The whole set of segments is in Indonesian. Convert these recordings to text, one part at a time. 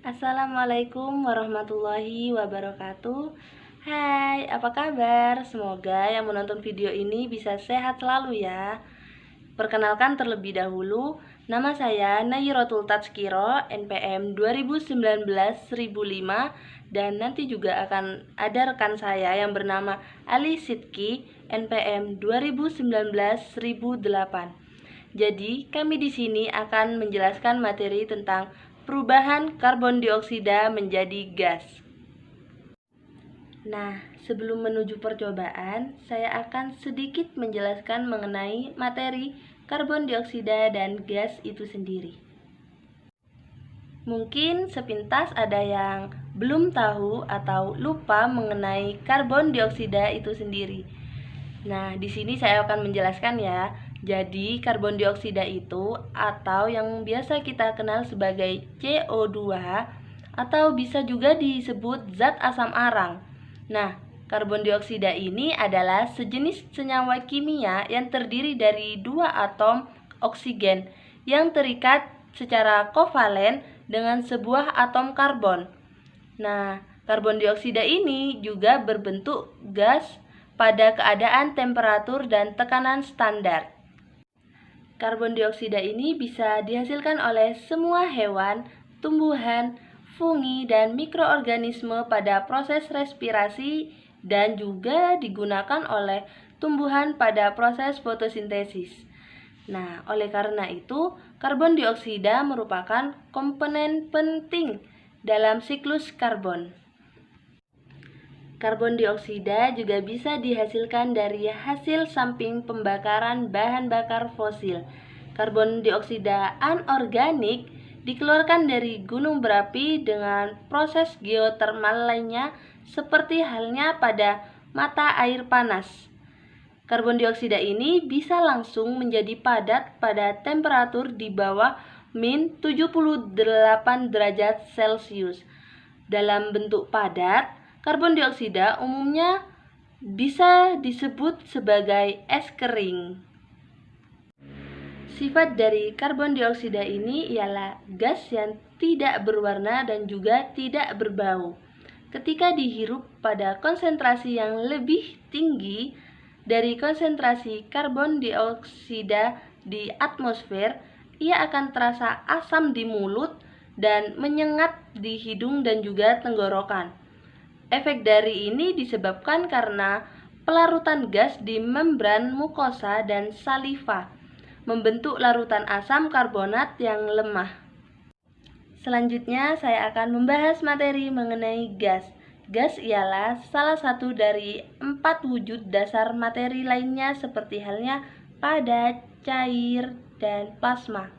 Assalamualaikum warahmatullahi wabarakatuh. Hai, apa kabar? Semoga yang menonton video ini bisa sehat selalu ya. Perkenalkan terlebih dahulu, nama saya Nayiratul Tazkiro, NPM 2019-1005, dan nanti juga akan ada rekan saya yang bernama Ali Sidki, NPM 2019-1008. Jadi, kami di sini akan menjelaskan materi tentang perubahan karbon dioksida menjadi gas. Nah, sebelum menuju percobaan, saya akan sedikit menjelaskan mengenai materi karbon dioksida dan gas itu sendiri. Mungkin sepintas ada yang belum tahu atau lupa mengenai karbon dioksida itu sendiri. Nah, di sini saya akan menjelaskan ya. Jadi, karbon dioksida itu atau yang biasa kita kenal sebagai CO2 atau bisa juga disebut zat asam arang. Nah, karbon dioksida ini adalah sejenis senyawa kimia yang terdiri dari dua atom oksigen yang terikat secara kovalen dengan sebuah atom karbon. Nah, karbon dioksida ini juga berbentuk gas pada keadaan temperatur dan tekanan standar. Karbon dioksida ini bisa dihasilkan oleh semua hewan, tumbuhan, fungi, dan mikroorganisme pada proses respirasi dan juga digunakan oleh tumbuhan pada proses fotosintesis. Nah, oleh karena itu, karbon dioksida merupakan komponen penting dalam siklus karbon. Karbon dioksida juga bisa dihasilkan dari hasil samping pembakaran bahan bakar fosil. Karbon dioksida anorganik dikeluarkan dari gunung berapi dengan proses geotermal lainnya seperti halnya pada mata air panas. Karbon dioksida ini bisa langsung menjadi padat pada temperatur di bawah min 78 derajat Celcius. Dalam bentuk padat, karbon dioksida umumnya bisa disebut sebagai es kering. Sifat dari karbon dioksida ini ialah gas yang tidak berwarna dan juga tidak berbau. Ketika dihirup pada konsentrasi yang lebih tinggi dari konsentrasi karbon dioksida di atmosfer, ia akan terasa asam di mulut dan menyengat di hidung dan juga tenggorokan. Efek dari ini disebabkan karena pelarutan gas di membran mukosa dan saliva, membentuk larutan asam karbonat yang lemah. Selanjutnya, saya akan membahas materi mengenai gas. Gas ialah salah satu dari 4 wujud dasar materi lainnya seperti halnya padat, cair, dan plasma.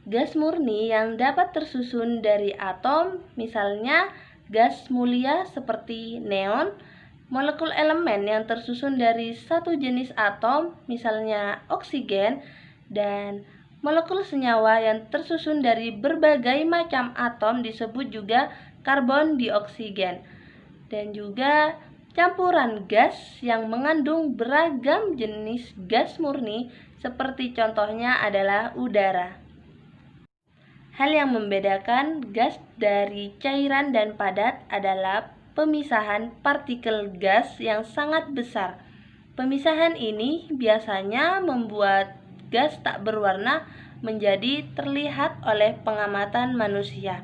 Gas murni yang dapat tersusun dari atom, misalnya gas mulia seperti neon, molekul elemen yang tersusun dari satu jenis atom, misalnya oksigen, dan molekul senyawa yang tersusun dari berbagai macam atom disebut juga karbon dioksigen. Dan juga campuran gas yang mengandung beragam jenis gas murni seperti contohnya adalah udara. Hal yang membedakan gas dari cairan dan padat adalah pemisahan partikel gas yang sangat besar. Pemisahan ini biasanya membuat gas tak berwarna menjadi terlihat oleh pengamatan manusia.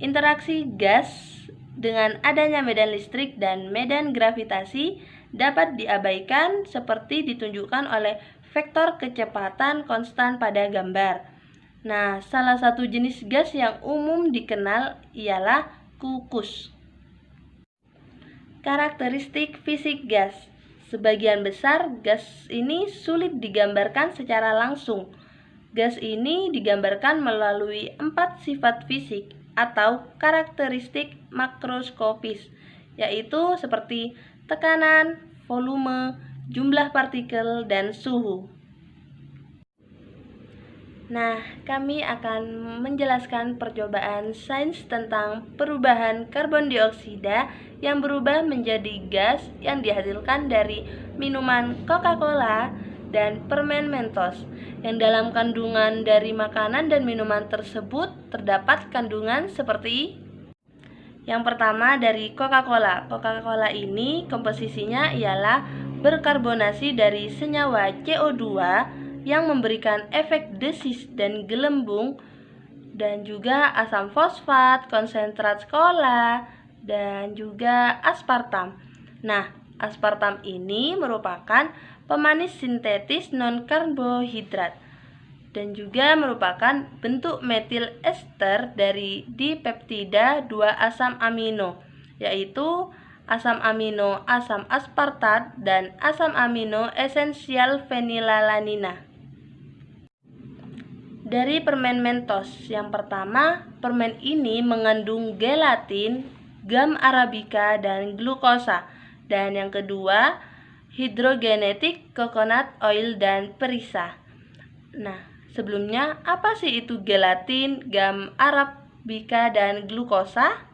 Interaksi gas dengan adanya medan listrik dan medan gravitasi dapat diabaikan seperti ditunjukkan oleh vektor kecepatan konstan pada gambar. Nah, salah satu jenis gas yang umum dikenal ialah kukus. Karakteristik fisik gas. Sebagian besar gas ini sulit digambarkan secara langsung. Gas ini digambarkan melalui 4 sifat fisik atau karakteristik makroskopis, yaitu seperti tekanan, volume, jumlah partikel, dan suhu. Nah, kami akan menjelaskan percobaan sains tentang perubahan karbon dioksida yang berubah menjadi gas yang dihasilkan dari minuman Coca-Cola dan permen Mentos, yang dalam kandungan dari makanan dan minuman tersebut terdapat kandungan seperti yang pertama dari Coca-Cola. Coca-Cola ini komposisinya ialah berkarbonasi dari senyawa CO2 yang memberikan efek desis dan gelembung, dan juga asam fosfat, konsentrat cola, dan juga aspartam. Nah, aspartam ini merupakan pemanis sintetis non-karbohidrat dan juga merupakan bentuk metil ester dari dipeptida 2 asam amino, yaitu asam amino asam aspartat dan asam amino esensial fenilalanina. Dari permen Mentos, yang pertama, permen ini mengandung gelatin, gam arabica, dan glukosa. Dan yang kedua, hydrogenated coconut oil dan perisa. Nah, sebelumnya apa sih itu gelatin, gam arabica, dan glukosa?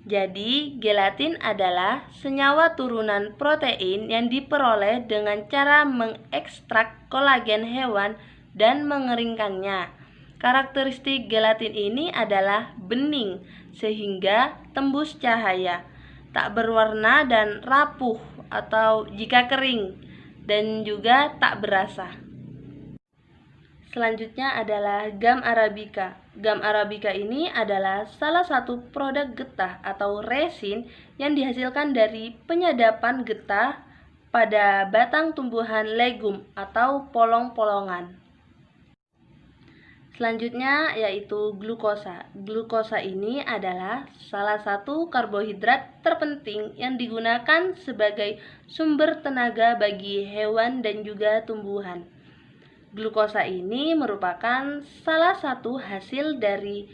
Jadi, gelatin adalah senyawa turunan protein yang diperoleh dengan cara mengekstrak kolagen hewan dan mengeringkannya. Karakteristik gelatin ini adalah bening sehingga tembus cahaya, tak berwarna dan rapuh atau jika kering, dan juga tak berasa. Selanjutnya adalah gam arabica. Gam arabica ini adalah salah satu produk getah atau resin yang dihasilkan dari penyadapan getah pada batang tumbuhan legum atau polong-polongan. Selanjutnya yaitu glukosa. Glukosa ini adalah salah satu karbohidrat terpenting yang digunakan sebagai sumber tenaga bagi hewan dan juga tumbuhan. Glukosa ini merupakan salah satu hasil dari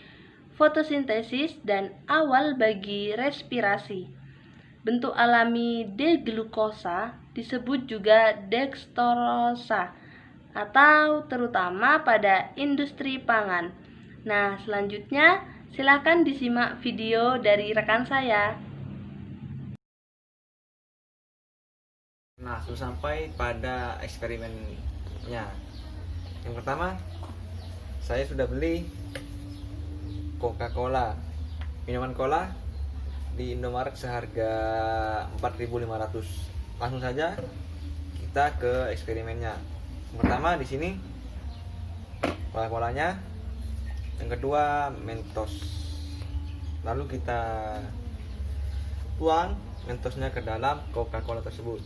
fotosintesis dan awal bagi respirasi. Bentuk alami deglukosa disebut juga dextrosa, atau terutama pada industri pangan. Nah, selanjutnya silakan disimak video dari rekan saya. Nah, sudah sampai pada eksperimennya. Yang pertama, saya sudah beli Coca-Cola, minuman cola di Indomaret seharga 4.500. Langsung saja kita ke eksperimennya. Yang pertama di sini Coca-Colanya, yang kedua Mentos. Lalu kita tuang Mentosnya ke dalam Coca-Cola tersebut.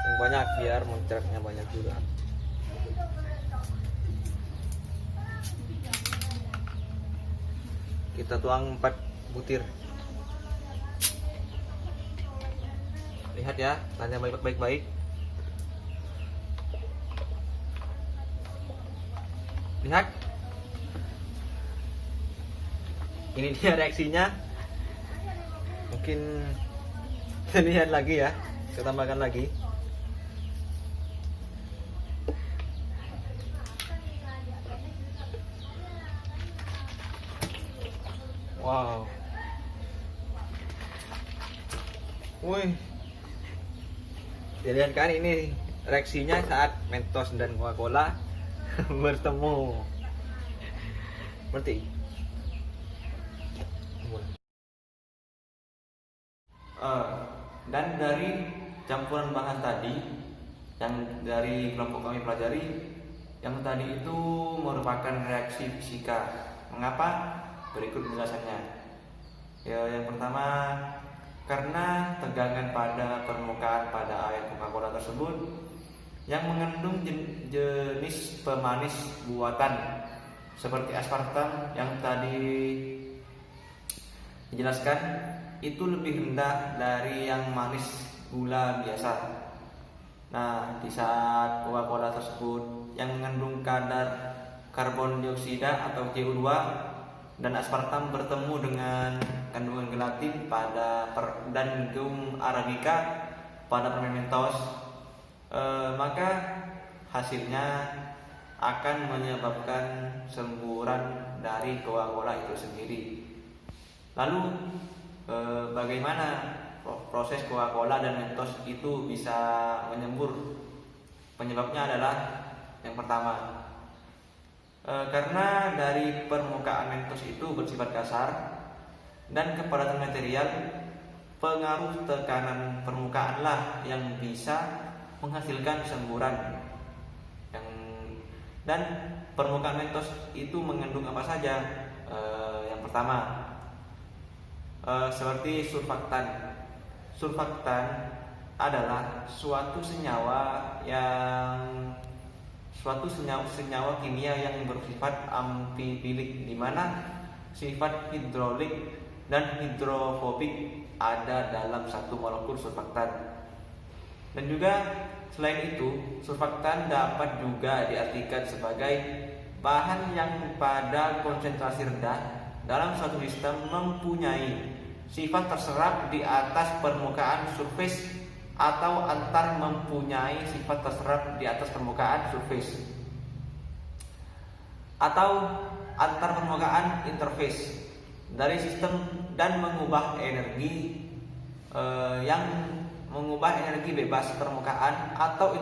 Yang banyak biar muncratnya banyak juga. Kita tuang 4 butir. Lihat ya, tanya baik-baik. Lihat. Ini dia reaksinya. Mungkin kita lihat lagi ya. Kita tambahkan lagi. Wow. Wih. Lihat kan ini reaksinya saat Mentos dan Coca-Cola bertemu. Berarti dan dari campuran bahan tadi yang dari kelompok kami pelajari, yang tadi itu merupakan reaksi fisika. Mengapa? Berikut penjelasannya. Ya, yang pertama, karena tegangan pada permukaan pada air Coca-Cola tersebut yang mengandung jenis pemanis buatan seperti aspartam yang tadi dijelaskan itu lebih rendah dari yang manis gula biasa. Nah, di saat Coca-Cola tersebut yang mengandung kadar karbon dioksida atau CO2 dan aspartam bertemu dengan kandungan gelatin dan gum arabica pada permen Mentos, maka hasilnya akan menyebabkan semburan dari Coca-Cola itu sendiri. Lalu bagaimana proses Coca-Cola dan Mentos itu bisa menyembur? Penyebabnya adalah yang pertama, karena dari permukaan Mentos itu bersifat kasar dan kepadatan material, pengaruh tekanan permukaanlah yang bisa menghasilkan semburan. Dan permukaan Mentos itu mengandung apa saja? Yang pertama, seperti surfaktan. Surfaktan adalah suatu senyawa kimia yang bersifat amfifilik, di mana sifat hidrolik dan hidrofobik ada dalam satu molekul surfaktan. Dan juga selain itu, surfaktan dapat juga diartikan sebagai bahan yang pada konsentrasi rendah dalam suatu sistem mempunyai sifat terserap di atas permukaan surface atau antar mempunyai sifat terserap di atas permukaan surface atau antar permukaan interface dari sistem dan mengubah energi bebas permukaan atau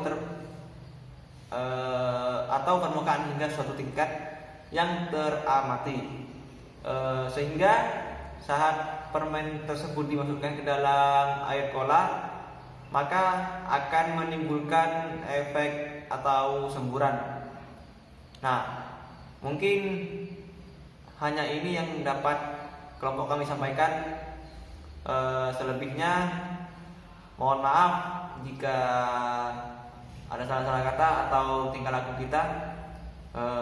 permukaan hingga suatu tingkat yang teramati, sehingga saat permen tersebut dimasukkan ke dalam air cola, maka akan menimbulkan efek atau semburan. Nah, mungkin hanya ini yang dapat kelompok kami sampaikan. Selebihnya mohon maaf jika ada salah-salah kata atau tingkah laku kita.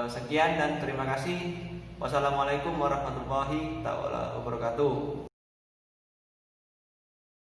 Sekian dan terima kasih. Wassalamualaikum warahmatullahi wabarakatuh.